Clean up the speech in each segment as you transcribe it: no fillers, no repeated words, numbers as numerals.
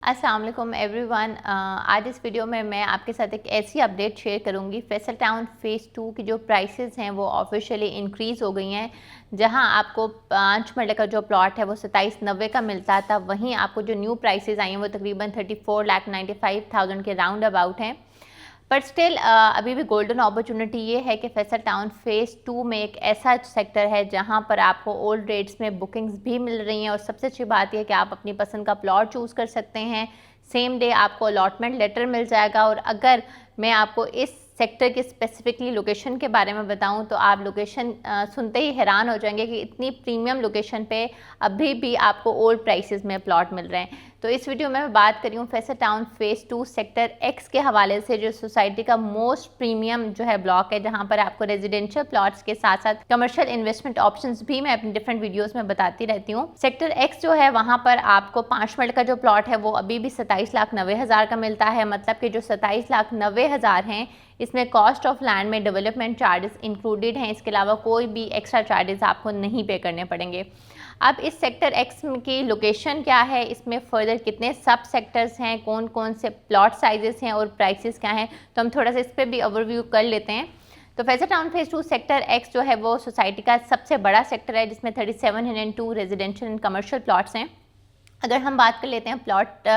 अस्सलाम वालेकुम एवरीवन। आज इस वीडियो में मैं आपके साथ एक ऐसी अपडेट शेयर करूंगी। फैसल टाउन फ़ेज़ 2 की जो प्राइसेस हैं वो ऑफिशियली इंक्रीज़ हो गई हैं। जहां आपको 5 मरले का जो प्लॉट है वो 2790 का मिलता था, वहीं आपको जो न्यू प्राइसेस आई हैं वो तकरीबन 34,95,000 के राउंड अबाउट हैं। पर स्टिल अभी भी गोल्डन अपॉर्चुनिटी ये है कि फैसल टाउन फ़ेज़ 2 में एक ऐसा सेक्टर है जहां पर आपको ओल्ड रेट्स में बुकिंग्स भी मिल रही हैं और सबसे अच्छी बात यह है कि आप अपनी पसंद का प्लॉट चूज़ कर सकते हैं। सेम डे आपको अलॉटमेंट लेटर मिल जाएगा। और अगर मैं आपको इस सेक्टर की स्पेसिफिकली लोकेशन के बारे में बताऊं तो आप लोकेशन सुनते ही हैरान हो जाएंगे कि इतनी प्रीमियम लोकेशन पे अभी भी आपको ओल्ड प्राइसेस में प्लॉट मिल रहे हैं। तो इस वीडियो में मैं बात कर रही हूँ Faisal town phase 2 sector x के हवाले से, जो सोसाइटी का मोस्ट प्रीमियम जो है ब्लॉक है, जहाँ पर आपको रेजिडेंशियल प्लॉट्स के साथ साथ कमर्शियल इन्वेस्टमेंट ऑप्शंस भी मैं अपनी डिफरेंट वीडियोस में बताती रहती हूँ। सेक्टर एक्स जो है वहाँ पर आपको 5 मरले का जो प्लॉट है वो अभी भी 27,90,000 का मिलता है। मतलब कि जो 27,90,000 हैं इसमें कॉस्ट ऑफ लैंड में डेवलपमेंट चार्जेस इंक्लूडेड हैं। इसके अलावा कोई भी एक्स्ट्रा चार्जेस आपको नहीं पे करने पड़ेंगे। अब इस सेक्टर एक्स की लोकेशन क्या है, इसमें फर्दर कितने सब सेक्टर्स हैं, कौन कौन से प्लॉट साइजेस हैं और प्राइसेस क्या हैं, तो हम थोड़ा सा इस पर भी ओवरव्यू कर लेते हैं। तो Faisal town phase 2 sector x जो है वो सोसाइटी का सबसे बड़ा सेक्टर है, जिसमें 3702 रेजिडेंशियल एंड कमर्शियल प्लॉट्स हैं। अगर हम बात कर लेते हैं प्लॉट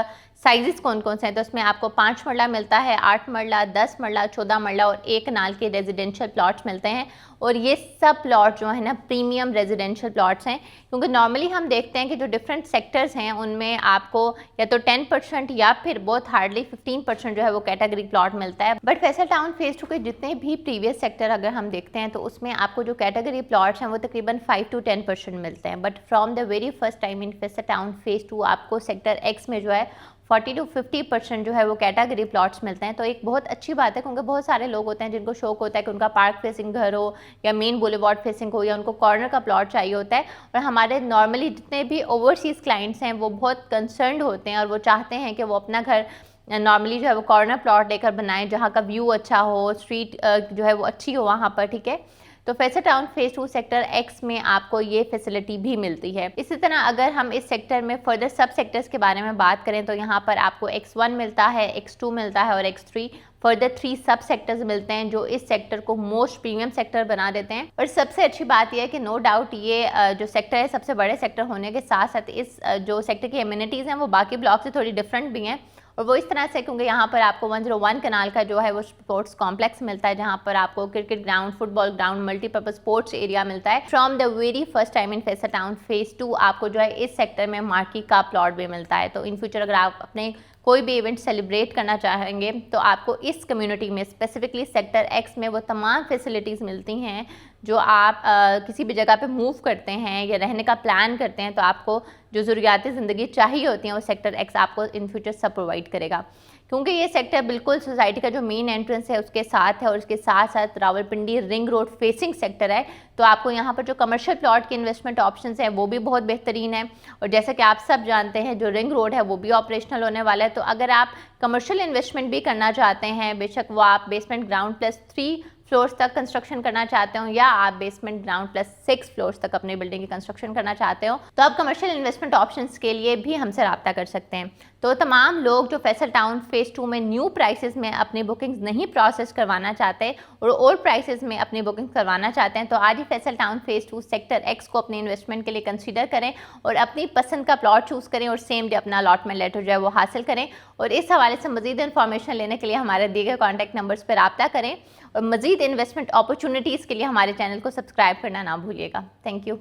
साइजेस कौन कौन से हैं, तो इसमें आपको 5 मरला मिलता है, 8 मरला, 10 मरला, 14 मरला और 1 कनाल के रेजिडेंशियल प्लॉट्स मिलते हैं। और ये सब प्लॉट जो है ना प्रीमियम रेजिडेंशियल प्लॉट्स हैं, क्योंकि नॉर्मली हम देखते हैं कि जो डिफरेंट सेक्टर्स हैं उनमें आपको या तो 10% या फिर बहुत हार्डली 15% जो है वो कैटेगरी प्लॉट मिलता है। बट फैसल टाउन फ़ेज़ 2 के जितने भी प्रीवियस सेक्टर अगर हम देखते हैं तो उसमें आपको जो कैटेगरी प्लॉट्स हैं वो तकरीबन 5 to 10% मिलते हैं। But from the very first time in Faisal town phase 2 आपको सेक्टर एक्स में जो है 40 to 50% जो है वो कैटेगरी प्लॉट्स मिलते हैं। तो एक बहुत अच्छी बात है, क्योंकि बहुत सारे लोग होते हैं जिनको शौक होता है कि उनका पार्क फेसिंग घर हो या मेन बुलेवार्ड फेसिंग हो या उनको कॉर्नर का प्लॉट चाहिए होता है। और हमारे नॉर्मली जितने भी ओवरसीज़ क्लाइंट्स हैं वो बहुत कंसर्न्ड होते हैं और वो चाहते हैं कि वो अपना घर नॉर्मली जो है वो कॉर्नर प्लॉट लेकर बनाएं जहाँ का व्यू अच्छा हो, स्ट्रीट जो है वो अच्छी हो वहाँ पर, ठीक है। तो Faisal town phase 2 sector x में आपको ये फैसिलिटी भी मिलती है। इसी तरह अगर हम इस सेक्टर में फर्दर सब सेक्टर्स के बारे में बात करें तो यहाँ पर आपको X1 मिलता है, X2 मिलता है और X3 फर्दर 3 सब सेक्टर्स मिलते हैं, जो इस सेक्टर को मोस्ट प्रीमियम सेक्टर बना देते हैं। और सबसे अच्छी बात यह है कि नो डाउट ये जो सेक्टर है सबसे बड़े सेक्टर होने के साथ साथ इस जो सेक्टर की एमिनिटीज़ हैं वो बाकी ब्लॉक से थोड़ी डिफरेंट भी हैं। और वो इस तरह से क्योंकि यहाँ पर आपको 101 कनाल का जो है वो स्पोर्ट्स कॉम्प्लेक्स मिलता है, जहाँ पर आपको cricket ground, football ground, multipurpose sports area मिलता है। From the very first time in Faisal town phase 2 आपको जो है इस सेक्टर में मार्केट का प्लॉट भी मिलता है। तो इन फ्यूचर अगर आप अपने कोई भी इवेंट सेलिब्रेट करना चाहेंगे तो आपको इस कम्युनिटी में स्पेसिफिकली सेक्टर एक्स में वो तमाम फैसिलिटीज़ मिलती हैं जो आप किसी भी जगह पे मूव करते हैं या रहने का प्लान करते हैं तो आपको जो ज़रूरियाती ज़िंदगी चाहिए होती हैं वो सेक्टर एक्स आपको इन फ्यूचर सब प्रोवाइड करेगा। क्योंकि ये सेक्टर बिल्कुल सोसाइटी का जो मेन एंट्रेंस है उसके साथ है और उसके साथ साथ Rawalpindi ring road facing sector है। तो आपको यहाँ पर जो कमर्शियल प्लॉट के इन्वेस्टमेंट ऑप्शंस हैं वो भी बहुत बेहतरीन है। और जैसा कि आप सब जानते हैं जो रिंग रोड है वो भी ऑपरेशनल होने वाला है। तो अगर आप कमर्शियल इन्वेस्टमेंट भी करना चाहते हैं, बेशक वो आप बेसमेंट ग्राउंड प्लस 3 फ्लोर्स तक कंस्ट्रक्शन करना चाहते हो या आप बेसमेंट ग्राउंड प्लस 6 फ्लोर्स तक अपनी बिल्डिंग की कंस्ट्रक्शन करना चाहते हो, तो आप कमर्शियल इन्वेस्टमेंट ऑप्शंस के लिए भी हमसे रब्ता कर सकते हैं। तो तमाम लोग जो फैसल टाउन फ़ेज़ 2 में न्यू प्राइसेस में अपनी बुकिंग्स नहीं प्रोसेस करवाना चाहते और ओल्ड प्राइसेस में अपनी बुकिंग करवाना चाहते हैं तो आज ही Faisal town phase 2 sector X को अपने इन्वेस्टमेंट के लिए कंसीडर करें और अपनी पसंद का प्लॉट चूज़ करें और सेम डे अपना अलॉटमेंट लेटर जो है वो हासिल करें। और इस हवाले से मज़ीद इन्फॉर्मेशन लेने के लिए हमारे दिए गए कॉन्टैक्ट नंबर्स पर रब्ता करें और मज़ीद इन्वेस्टमेंट अपॉर्चुनिटीज़ के लिए हमारे चैनल को सब्सक्राइब करना ना भूलिएगा। Thank you.